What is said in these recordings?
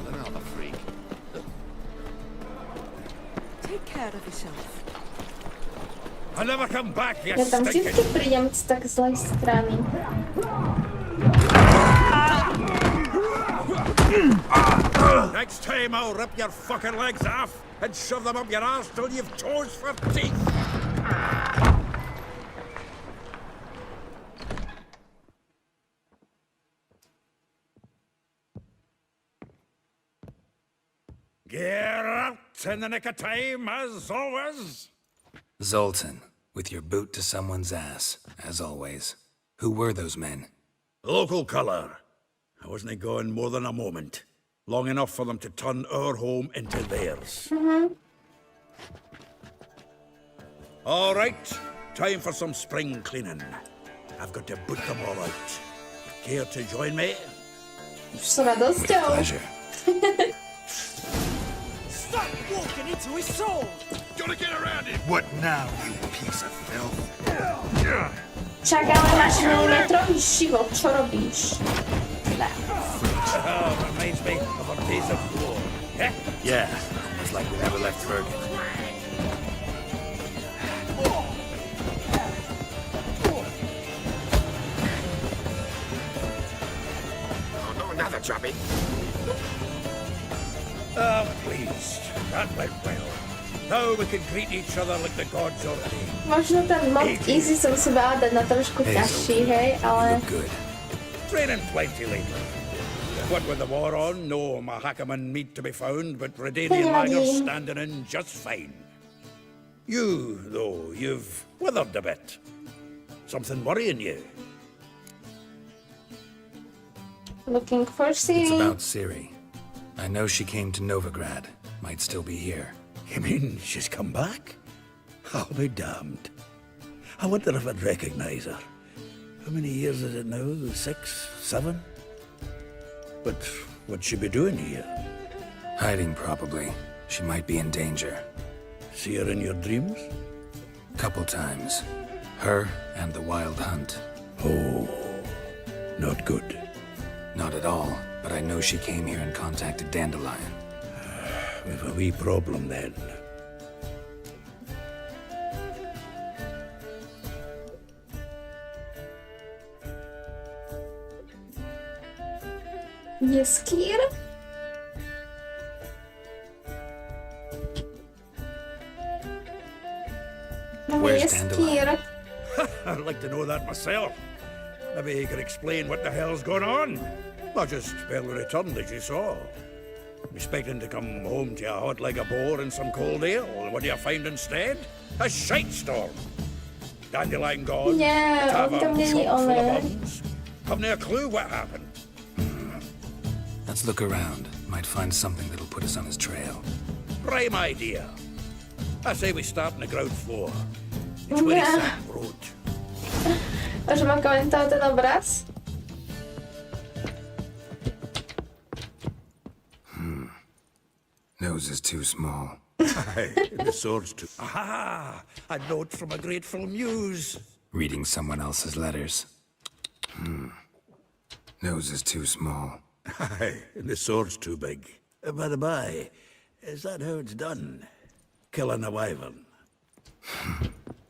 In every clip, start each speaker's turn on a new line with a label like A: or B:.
A: another freak.
B: Take care of yourself.
A: I'll never come back, you
C: Ja tam vždycky
A: stinking...
C: prídem z tak zlej strany.
A: Next time I'll rip your fucking legs off and shove them up your arse till you've toes for teeth. Get out in the nick of time, as always.
D: Zoltan, with your boot to someone's ass, as always. Who were those men?
A: Local colour. I wasn't gone more than a moment. Long enough for them to turn our home into theirs. All right, time for some spring cleaning. I've got to boot them all out. Care to join me?
C: S radosťou.
D: Pleasure.
B: Stop walking into his soul!
A: Gotta get around it.
D: What now, you piece of filth?
C: Čak, ale máš milimetrový život, čo robíš?
A: Reminds me of our days of war. Eh?
D: Yeah, it's like we never left Bergen.
A: Oh, no, another dropping. Pleased. That went well. Now we can greet each other like the gods already.
C: Možno ten mod easy som si mala dať na trošku ťažší, hej, ale...
D: Look good.
A: Training plenty lately. What with the war on, no Mahakaman meat to be found, but Redanian lagers standing in just fine. You, though, you've withered a bit. Something worrying you?
C: Looking for
D: It's
C: Siri.
D: about Ciri. I know she came to Novigrad. Might still be here.
A: You mean she's come back? I'll be damned. I wonder if I'd recognize her. How many years is it now? 6, 7? But what'd she be doing here?
D: Hiding, probably. She might be in danger.
A: See her in your dreams?
D: Couple times. Her and the Wild Hunt.
A: Oh, not good.
D: Not at all, but I know she came here and contacted Dandelion.
A: We've a wee problem then.
C: Jeskýr?
D: Where's
C: Jeskýr.
A: I'd like to know that myself. Maybe he could explain what the hell's going on. I just barely returned, as you saw. Expecting to come home to you hot like a boar and some cold ale. What do you find instead? A shite storm. Dandelion gone.
C: Nie, on tam
A: tavern
C: není
A: chock full of
C: ole.
A: bums. Have no clue what happened.
D: Let's look around. Might find something that'll put us on his trail.
A: Prime idea. I say we start on the ground floor. It's where he sat and wrote.
C: Že mám komentovat ten obraz?
D: Nose is too small.
A: Aye, the sword's too... Aha! A note from a grateful muse.
D: Reading someone else's letters. Nose is too small.
A: Aye, and the sword's too big. By the by, is that how it's done? Killing a wyvern?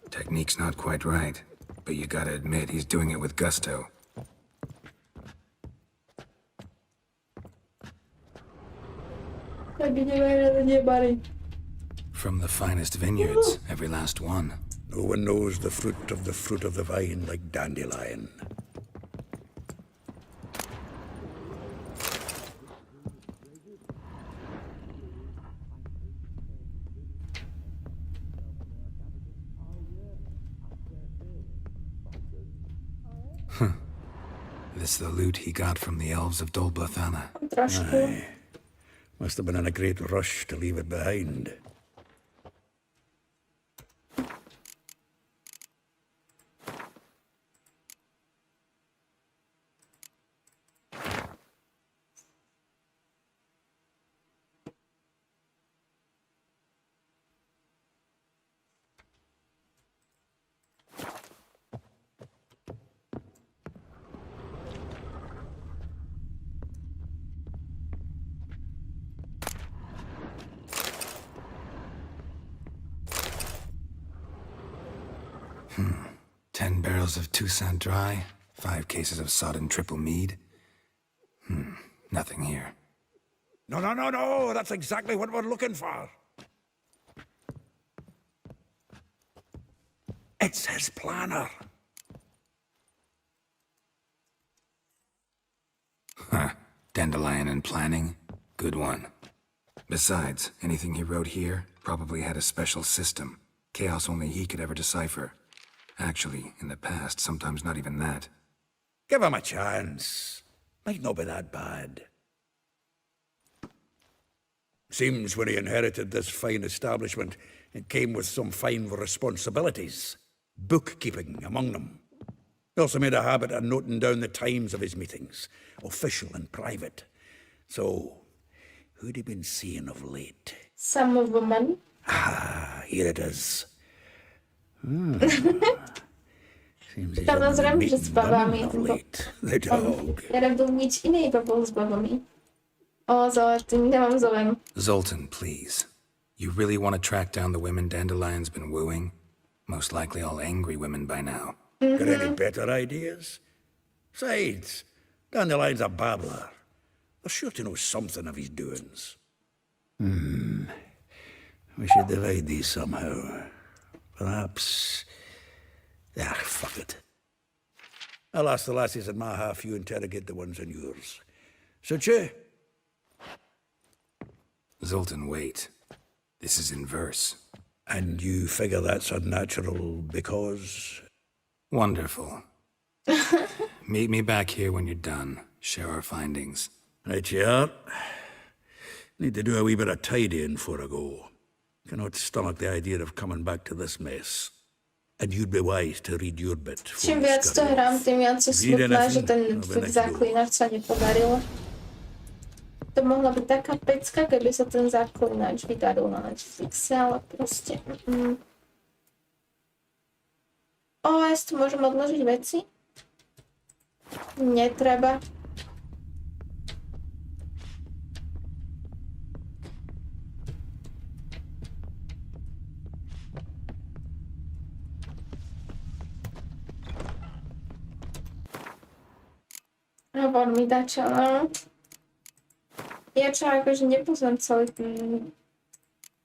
D: Technique's not quite right, but you gotta admit he's doing it with gusto. From the finest vineyards, every last one.
A: No one knows the fruit of the vine like Dandelion.
D: This the loot he got from the elves of Dol Blathanna.
C: Trošku.
A: Must have been in a great rush to leave it behind.
D: 10 barrels of Toussaint Dry, 5 cases of sodden triple mead. Nothing here.
A: No, that's exactly what we're looking for. It's his planner.
D: Dandelion and planning? Good one. Besides, anything he wrote here probably had a special system. Chaos only he could ever decipher. Actually, in the past, sometimes not even that.
A: Give him a chance. Might not be that bad. Seems when he inherited this fine establishment, it came with some fine responsibilities. Bookkeeping among them. He also made a habit of noting down the times of his meetings, official and private. So, who'd he been seeing of late?
C: Some of women.
A: Here it is. Seems he's
C: Podozriem,
A: been
C: że
A: meeting
C: z babami.
A: women of late. The dog.
C: Ja robił mieć innej babą z babami. O, zobacz, ty nie mam zołem.
D: Zoltan, please. You really want to track down the women Dandelion's been wooing? Most likely all angry women by now.
A: Got any better ideas? Besides, Dandelion's a babbler. They're sure to know something of his doings. We should divide these somehow. Perhaps... fuck it. I'll ask the lassies in my half, you interrogate the ones in yours. Suit you?
D: Zoltan, wait. This is in verse.
A: And you figure that's unnatural because...
D: Wonderful. Meet me back here when you're done. Share our findings.
A: Right you are. Need to do a wee bit of tidying before I go. Cannot stomach the idea of coming back to this mess. And you'd be wise to read your bit.
C: Čím viac to hrám, tým viac si smutná, že ten záklinač sa nepodaril. To mohla byť taká pecka, keby sa ten záklinač vydaril na Netflixe, ale proste... ja si tu môžem odložiť veci? Netreba. Hovor mi dačo, no. Ja čo, akože nepoznám celý ten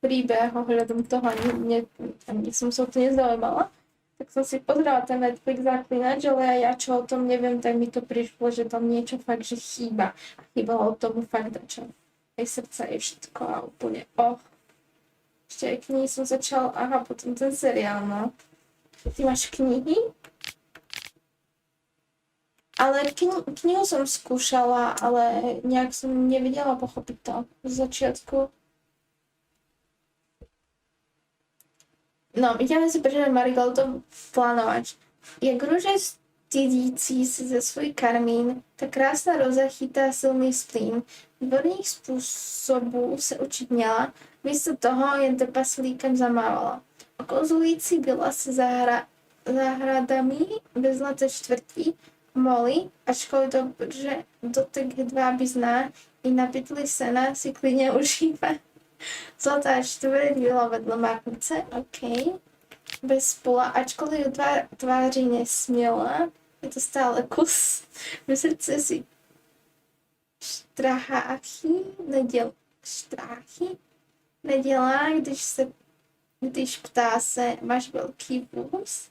C: príbeh ohľadom toho, ani som sa o to nezaujímala, tak som si pozrela ten Netflix zaklinač, ale ja čo o tom neviem, tak mi to prišlo, že tam niečo fakt, že chýba. Chýbalo tomu fakt dačo. Aj srdce je všetko a úplne Ešte aj knihy som začala, potom ten seriál, no. Ty máš knihy? Ale knihu som skúšala, ale nejak som nevedela pochopiť to z začiatku. No, ideme si prečítať Marigoldov plánovač. Jak růže stydící se ze svůj karmín, ta krásná roza chytá silný splín. Výborných způsobů se učit měla, místo toho jen trpaslíkem zamávala. Okouzlující byla se zahradami bez zlaté čtvrtí, Molly, ačkoliv dobře dotek hedváby zná, i na pytli sena si klidně užívá. Zlatá čtvrť byla vedle máknice, OK. Bez spola, ačkoliv tváří nesměla, je to stále kus. V srdce si štráchy nedělá, když ptá se, máš velký vůz?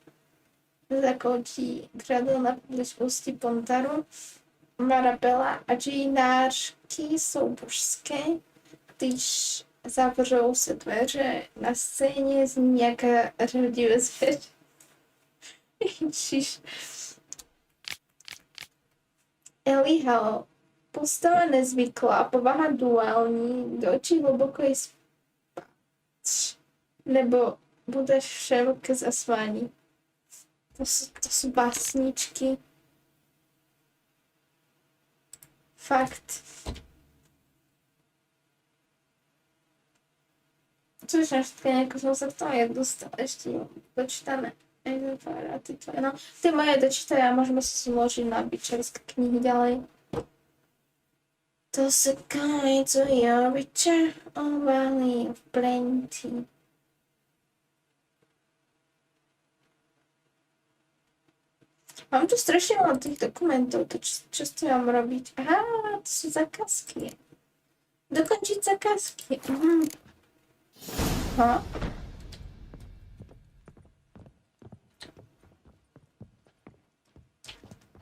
C: Zakoučí kradl na blízkosti Pontaru, Marabela a džinářky jsou božské, když zavřou se dveře na scéně zní nějaká řadivé zvěř. Ježiš. Elihal, postava nezvyklá, povaha duální, do očí hluboko je spáč, nebo budeš všem ke zasvání. To sú básničky. Fakt. Což naštka, nejako som sa k tomu jak dostala. Ešte dočítame. No, ty moje dočítaj a môžeme si zložiť na bičerské knihy ďalej. To se guide to your richer, oh valley of plenty. Mám tu strašne veľa tých dokumentov, to čo s tým mám robiť? Aha, to sú zákazky. Dokončiť zákazky. Aha.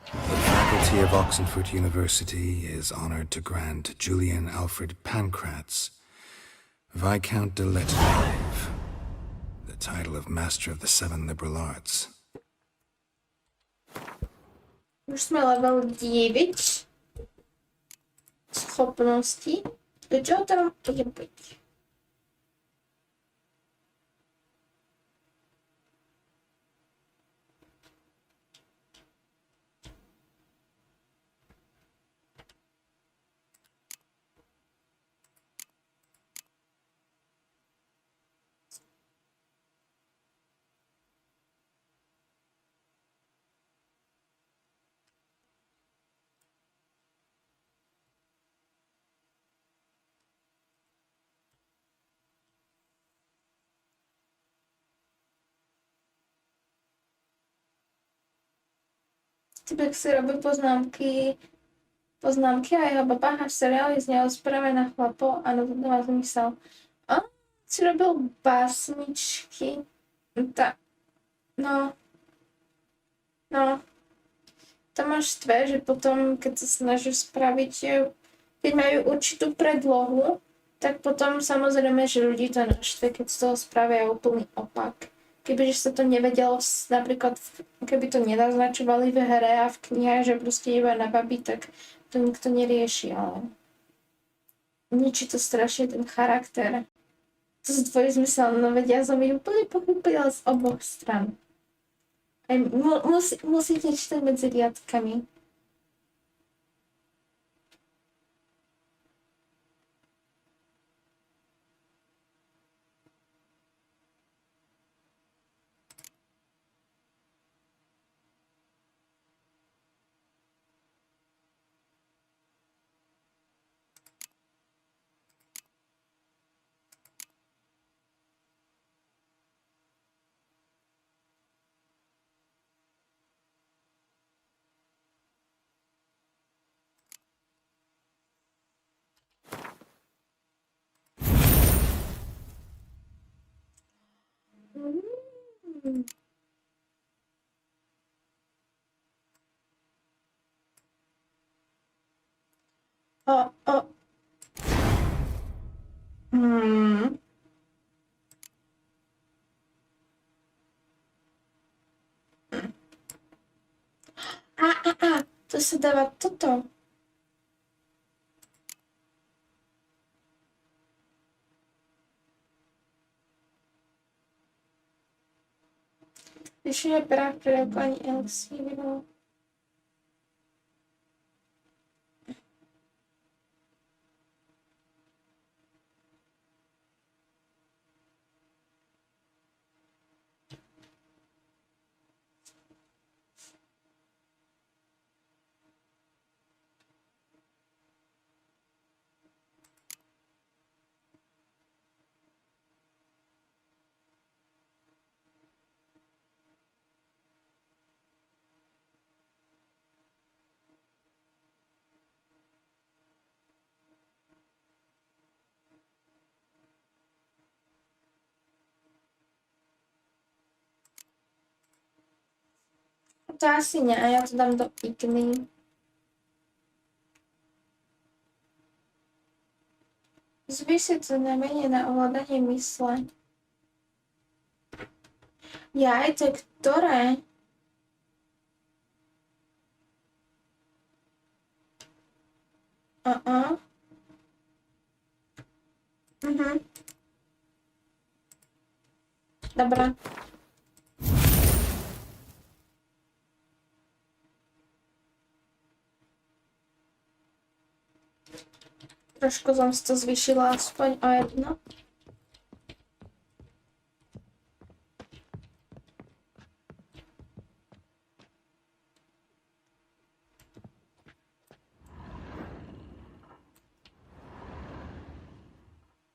D: The faculty of Oxenford University is honored to grant Julian Alfred Pancratz, Viscount de Lettonov, the title of Master of the Seven Liberal Arts.
C: Už sme level 9 schopností. Do čoho tam budem byť? Typek si robil poznámky a jeho babáha v seriáli z neho spravená chlapo, áno, to dáva zmysel. On si robil básničky, no, to máš štve, že potom, keď sa snažíš spraviť, keď majú určitú predlohu, tak potom samozrejme, že ľudí to naštve, keď z toho spravia úplný opak. Kebyže sa to nevedelo, napríklad, keby to nenaznačovali v hre a v knihách, že proste iba na babi, tak to nikto nerieši, ale ničí to strašne ten charakter. To sú dvojzmysel, no veď ja som ich úplne pochopila z oboch stran. Aj musíte čítať medzi riadkami. O. To sa dáva toto. Řešení práv pro paní Elxírovou. To asi ne, já to dám do igny. Zvýšiť znamenie na ovládanie mysle. Jaj, to je ktoré? Dobra. Trošku som si to zvýšila aspoň o jedno.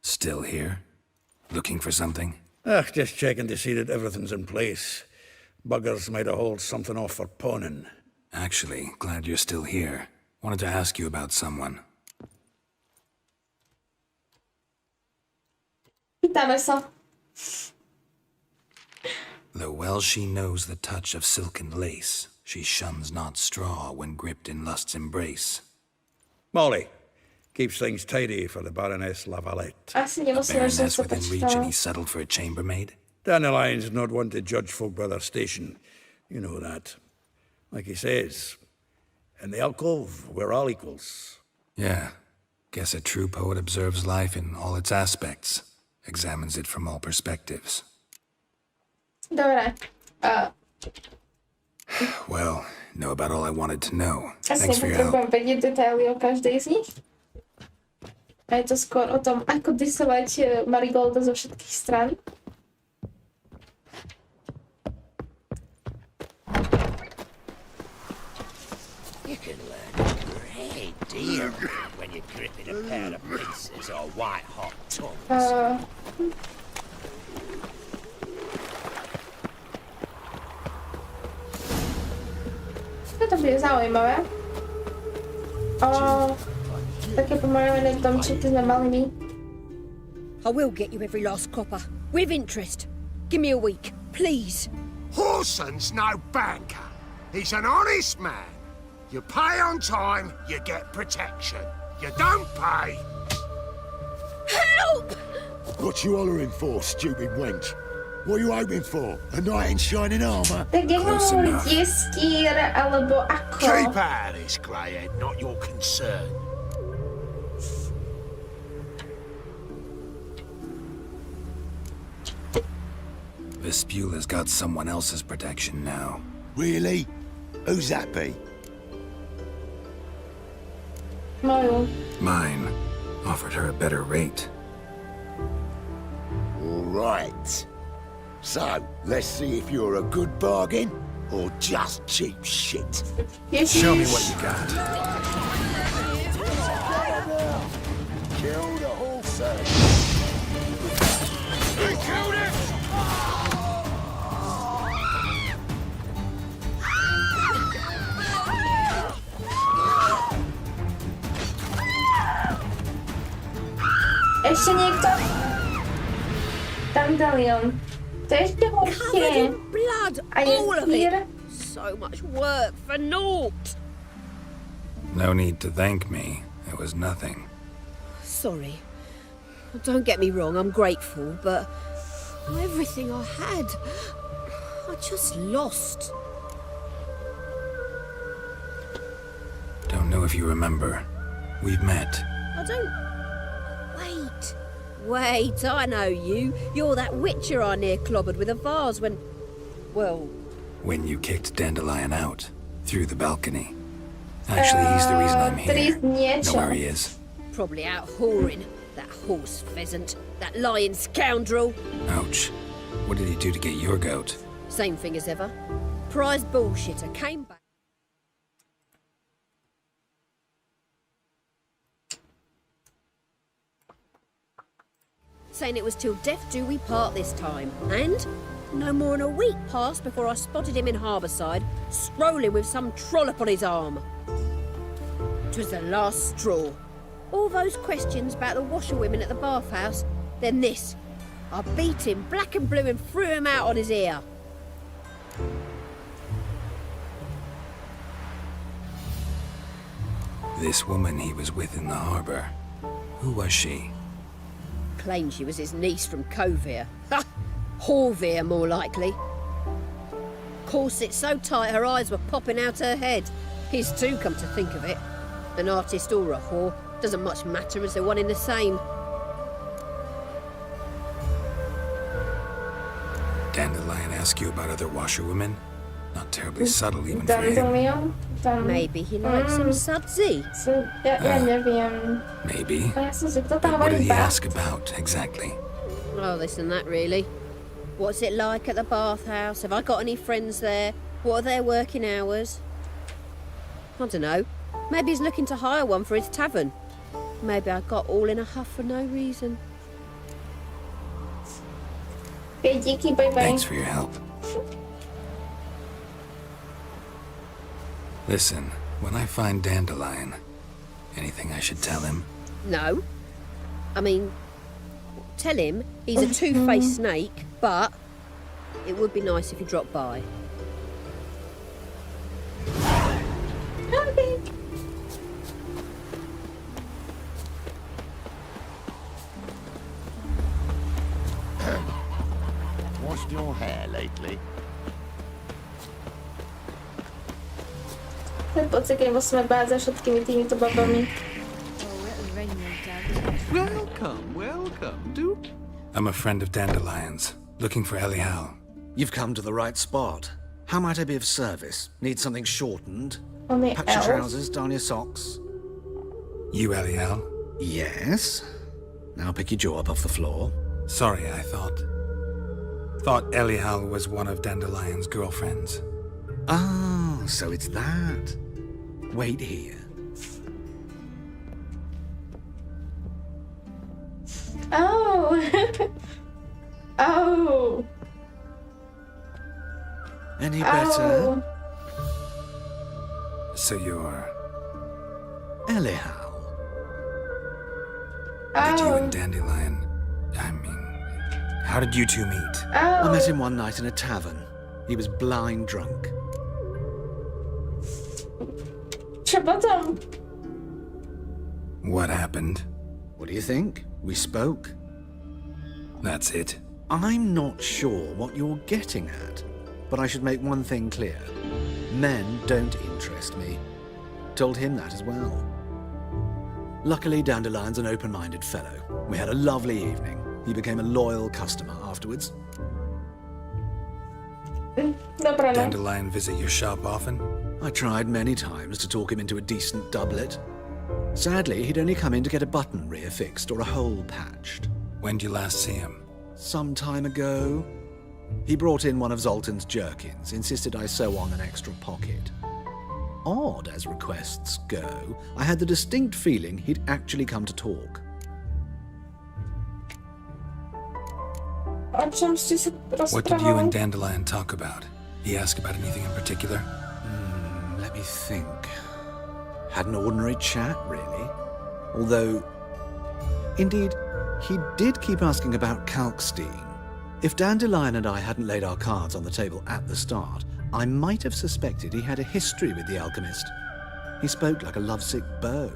D: Still here? Looking for something?
A: Just checking to see that everything's in place. Buggers might have hauled something off for pawning.
D: Actually, glad you're still here. Wanted to ask you about someone.
C: Pýtame sa.
D: Though well she knows the touch of silken lace, she shuns not straw when gripped in lust's embrace.
A: Molly keeps things tidy for the Baroness Lavalette.
C: Asi
D: A
C: nemusíme, že som
D: baroness
C: sa
D: within reach and
C: počítala.
D: he settled for a chambermaid?
A: Dandelion's not one to judge folk by their station. You know that. Like he says, in the alcove, we're all equals.
D: Yeah. Guess a true poet observes life in all its aspects, examines it from all perspectives.
C: Dobre.
D: Well, know about all I wanted to know.
C: Asi
D: Thanks for your help.
C: nepotrebujem vedieť detaily o každej z nich. A je to skôr o tom, ako disovať Marigolda zo všetkých stran.
E: You can learn a great deal when you're gripping a pair of pincers or white-hot tongues.
C: To bude zaujímavé. Také pomalované domčeky sme mali my.
F: I will get you every last copper, with interest. Give me a week, please.
G: Horson's no banker. He's an honest man. You pay on time, you get protection. You don't pay.
F: Help!
H: What you hollering for, stupid wench? What are you hoping for? A knight in shining armour?
C: Tak jak mám
D: Close
C: hovoriť,
D: enough.
C: je skýr, alebo ako?
G: Keep out of this, greyhead, not your concern.
D: Vespula's got someone else's protection now.
H: Really? Who's that be?
C: Moju.
D: Mine offered her a better rate.
H: All right. So, let's see if you're a good bargain or just cheap shit.
C: Ježiš.
D: Show me what you got.
H: Kill the horse.
G: We killed it!
C: Ešte niekto? Dandelion. To je ešte
F: Covered
C: horšie.
F: in blood,
C: A je
F: all of
C: skýr.
F: it. So much work for naught.
D: No need to thank me. It was nothing.
F: Sorry. Don't get me wrong, I'm grateful, but everything I had, I just lost.
D: Don't know if you remember. We've met.
F: I don't... Wait, I know you. You're that witcher I near clobbered with a vase when... Well,
D: When you kicked Dandelion out. Through the balcony. Actually, he's the reason I'm here.
C: Tris
D: Know
C: niečo.
D: where he is.
F: probably out whoring. That horse pheasant. That lying scoundrel.
D: Ouch. What did he do to get your goat?
F: Same thing as ever. Prize bullshitter came back. Saying it was till death do we part this time. And no more than a week passed before I spotted him in Harbourside, strolling with some trollop on his arm. 'Twas the last straw. All those questions about the washerwomen at the bathhouse, then this. I beat him black and blue and threw him out on his ear.
D: This woman he was with in the harbour. Who was she?
F: Claimed she was his niece from Covere. Ha! Horvere, more likely. Corset so tight her eyes were popping out her head. His too, come to think of it. An artist or a whore, doesn't much matter as they're one in the same.
D: Dandelion ask you about other washerwomen? Not terribly subtle even for him.
C: Dandelion?
F: Maybe he likes him sudsy.
C: Ja neviem.
D: Maybe.
C: A ja som si, kto tam
D: But what did
C: hovorí
D: he
C: ba?
D: ask about, exactly?
F: Oh, this and that, really. What's it like at the bathhouse? Have I got any friends there? What are their working hours? I don't know. Maybe he's looking to hire one for his tavern. Maybe I got all in a huff for no reason.
C: Okay, díky, bye bye.
D: Thanks for your help. Listen, when I find Dandelion, anything I should tell him?
F: No. I mean, tell him he's a two-faced snake, but it would be nice if he dropped by.
C: Okay.
H: Washed your hair lately?
C: Ten pocit, keď musíme báť za všetkými týmito babami.
I: Welcome, welcome.
D: I'm a friend of Dandelion's, looking for Elial.
I: You've come to the right spot. How might I be of service? Need something shortened?
C: On je
I: Patch your
C: elf.
I: trousers, darn your socks.
D: You Elial?
I: Yes. Now pick your jaw up off the floor.
D: Sorry, I thought Elial was one of Dandelion's girlfriends.
I: Oh, so it's that. Wait here.
C: Oh. Oh.
I: Any better?
C: Oh.
D: So you're...
I: Elial.
D: Did you
C: Oh.
D: and Dandelion... I mean... How did you two meet?
I: I
C: Oh.
I: met him one night in a tavern. He was blind drunk.
C: Čo potom?
D: What happened?
I: What do you think? We spoke.
D: That's it.
I: I'm not sure what you're getting at, but I should make one thing clear. Men don't interest me. Told him that as well. Luckily, Dandelion's an open-minded fellow. We had a lovely evening. He became a loyal customer afterwards.
C: Dobre, no.
D: Dandelion visit your shop often?
I: I tried many times to talk him into a decent doublet. Sadly, he'd only come in to get a button reaffixed or a hole patched.
D: When did you last see him?
I: Some time ago, he brought in one of Zoltan's jerkins, insisted I sew on an extra pocket. Odd as requests go, I had the distinct feeling he'd actually come to talk.
C: O čom ste sa
D: What did you and
C: rozprávali?
D: Dandelion talk about? He asked about anything in particular?
I: Let me think. Had an ordinary chat, really. Although, indeed, he did keep asking about Kalkstein. If Dandelion and I hadn't laid our cards on the table at the start, I might have suspected he had a history with the alchemist. He spoke like a lovesick beau.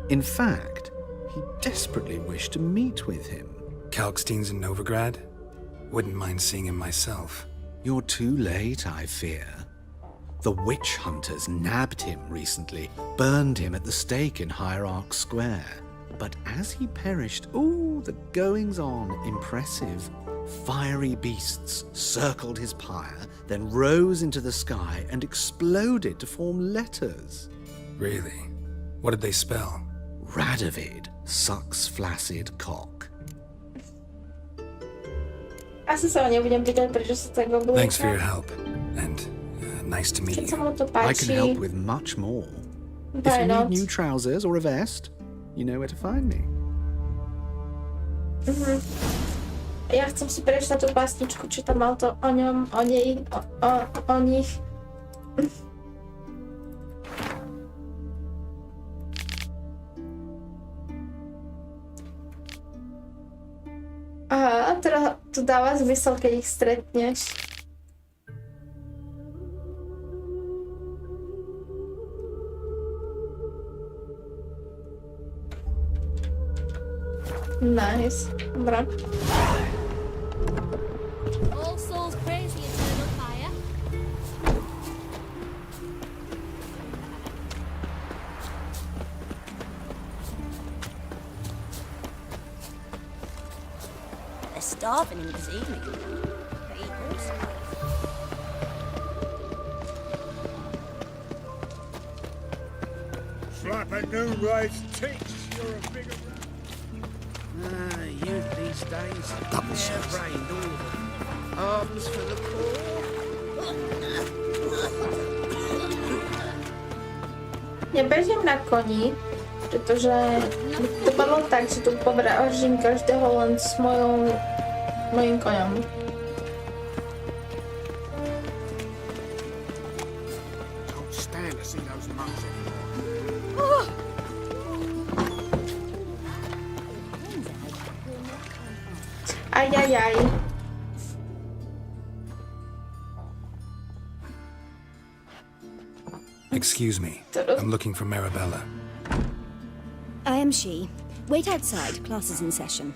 I: In fact, he desperately wished to meet with him.
D: Kalkstein's in Novigrad? Wouldn't mind seeing him myself.
I: You're too late, I fear. The witch hunters nabbed him recently, burned him at the stake in Hierarch Square. But as he perished, the goings-on impressive. Fiery beasts circled his pyre, then rose into the sky and exploded to form letters.
D: Really? What did they spell?
I: Radovid sucks flaccid cock.
C: Asi sa ho nebudem pýtať, prečo sa tak oblíka.
D: Thanks for your help. And nice to meet
C: Keď sa
D: you.
C: mu to
I: I can
C: páči,
I: help with much more. If
C: why
I: you
C: not?
I: need new trousers or a vest, you know where to find me.
C: Ja chcem si prečítať tú básničku, či tam mal to o ňom, o nej, o nich. Aha, teda to dáva zmysel, keď ich stretneš. Nice. Dobra.
J: All souls praise the eternal fire.
K: They're starving in this evening. They eat horse.
A: Slap a new rice teats, you're a bigger...
E: Youth these days.
I: Double shots.
E: Rained all of them. Arms for the poor.
C: Ja bežím na koni, pretože to bolo tak, že tu povražím každého len s mojím koňom.
G: Can't stand to see those
C: Ajajaj.
D: Excuse me. I'm looking for Marabella.
K: I am she. Wait outside. Class is in session.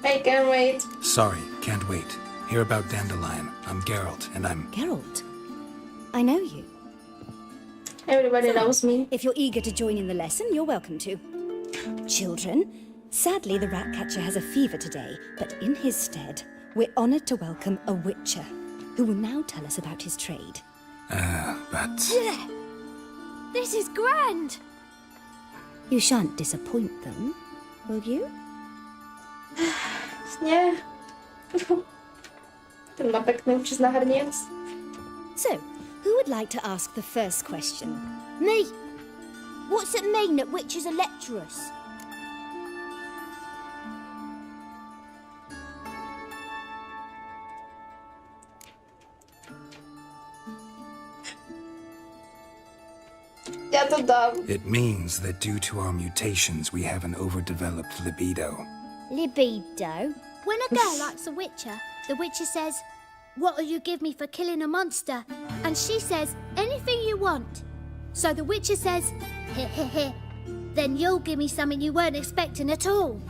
C: I can't wait.
D: Sorry, can't wait. Hear about Dandelion. I'm Geralt, and I'm...
K: Geralt, I know you.
C: Everybody knows me.
K: If you're eager to join in the lesson, you're welcome to. Children, sadly the Ratcatcher has a fever today, but in his stead, we're honoured to welcome a Witcher, who will now tell us about his trade.
D: But...
J: This is grand!
K: You shan't disappoint them, will you?
C: Nie. Ten ma pekný účes na hrniec.
K: So, who would like to ask the first question?
J: Me! What's it mean that witches are lecturers?
C: Ja to dám.
D: It means that due to our mutations, we have an overdeveloped libido.
J: Libido? When a girl likes a witcher, the witcher says, "What'll you give me for killing a monster?" And she says, "Anything you want." So the witcher says, "Heh heh heh, then you'll give me something you weren't expecting at all."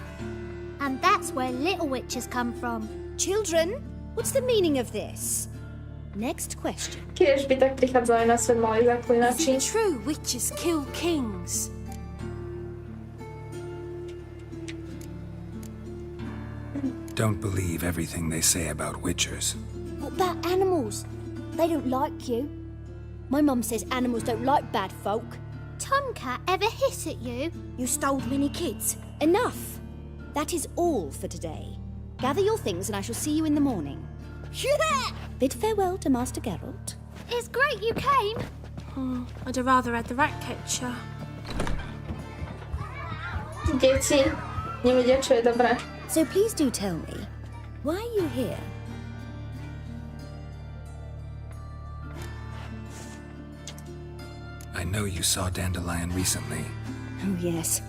J: And that's where little witches come from.
K: Children, what's the meaning of this? Next question.
C: Kiedyś by tak prichádzali na svet mali zaklinači.
B: Is it true witches kill kings?
D: Don't believe everything they say about witchers.
J: What about animals? They don't like you.
K: My mum says animals don't like bad folk.
J: Tomcat ever hiss at you?
K: You stole many kids. Enough. That is all for today. Gather your things and I shall see you in the morning. Bid farewell to Master Geralt.
J: It's great you came.
B: Oh, I'd have rather had the Ratcatcher.
C: Dzieci nie vedia, čo je dobré.
K: So please do tell me, why are you here?
D: I know you saw Dandelion recently.
K: Oh yes,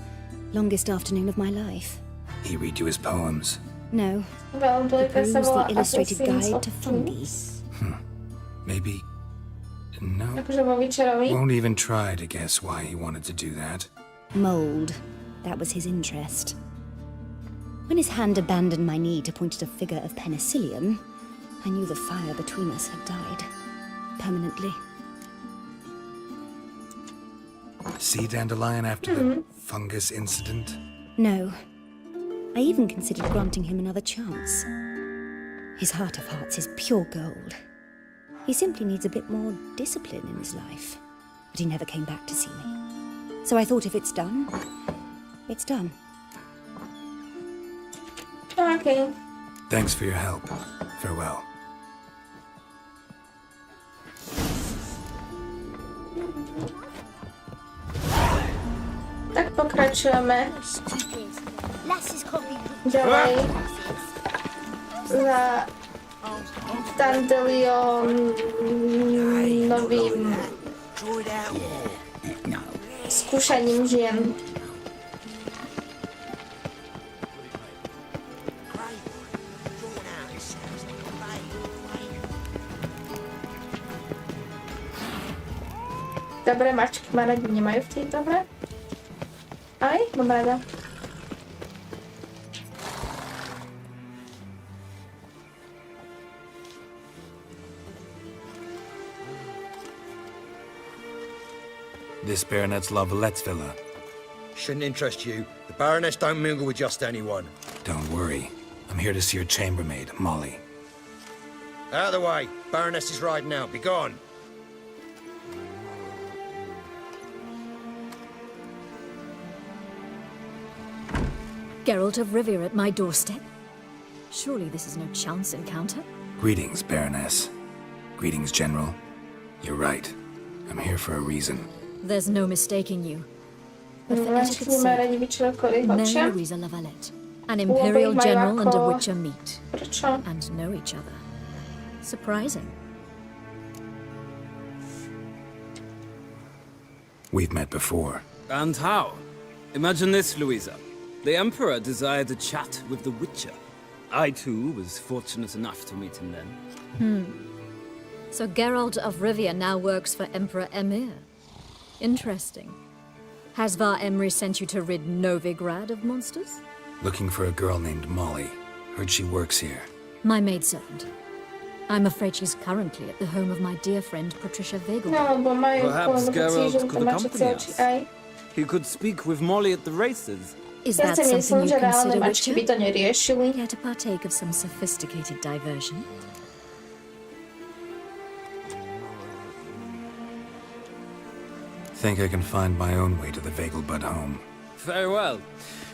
K: longest afternoon of my life.
D: He read you his poems.
K: No,
C: Veľbojka sa
K: peruse
C: volá
K: the illustrated
C: Assassins
K: guide
C: of
K: to fungi.
C: Kings.
D: Maybe... No.
C: Akože vo Witcherovi.
D: Won't even try to guess why he wanted to do that.
K: Mold. That was his interest. When his hand abandoned my knee to point at a figure of penicillium, I knew the fire between us had died. Permanently.
D: See Dandelion after the fungus incident?
K: No. I even considered granting him another chance. His heart of hearts is pure gold. He simply needs a bit more discipline in his life. But he never came back to see me. So I thought if it's done, it's done.
C: Okay.
D: Thanks for your help. Farewell.
C: Tak pokračujeme
J: Lass's copy.
C: ďalej za Dandelionovým skúšaním žien. Dobré mačky ma radi nemajú v tejto hre. Ale mám rada.
D: This Baronet's Lavallette's villa.
L: Shouldn't interest you. The Baroness don't mingle with just anyone.
D: Don't worry. I'm here to see your chambermaid, Molly.
L: Out of the way. Baroness is riding out. Be gone.
M: Geralt of Rivia at my doorstep? Surely this is no chance encounter?
D: Greetings, Baroness. Greetings, General. You're right. I'm here for a reason.
M: There's no mistaking you. But for
C: Mačky
M: etiquette's
C: nemajú
M: sake,
C: radi Witcherovi
M: Mary
C: hočia.
M: Louisa Lavalette, an Imperial General and a Witcher meet.
C: Prečo?
M: And know each other. Surprising.
D: We've met before.
N: And how? Imagine this, Louisa. The Emperor desired a chat with the Witcher. I too was fortunate enough to meet him then.
M: So Geralt of Rivia now works for Emperor Emir. Interesting. Has Var Emry sent you to rid Novigrad of monsters?
D: Looking for a girl named Molly. Heard she works here.
M: My maidservant. I'm afraid she's currently at the home of my dear friend Patricia Vagel.
C: No, bo mają
N: Perhaps Geralt could
C: tłumaczyć
N: accompany
C: co
N: us.
C: ci.
N: He could speak with Molly at the races.
M: Is
C: Ja
M: that
C: si myslím,
M: something
C: že
M: you
C: reálne
M: consider,
C: mačky by
M: Witcher?
C: to neriešili.
M: Care to partake of some sophisticated diversion?
D: Think I can find my own way to the Vagelbud home.
N: Very well.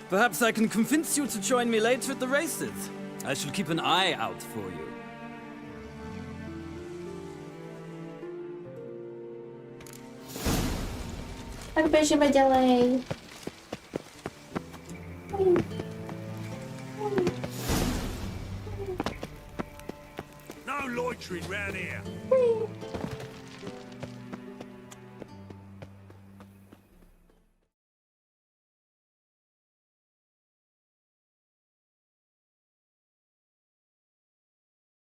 N: Perhaps I can convince you to join me later at the races. I shall keep an eye out for you.
C: Tak bežíme ďalej.
A: No loitering round here.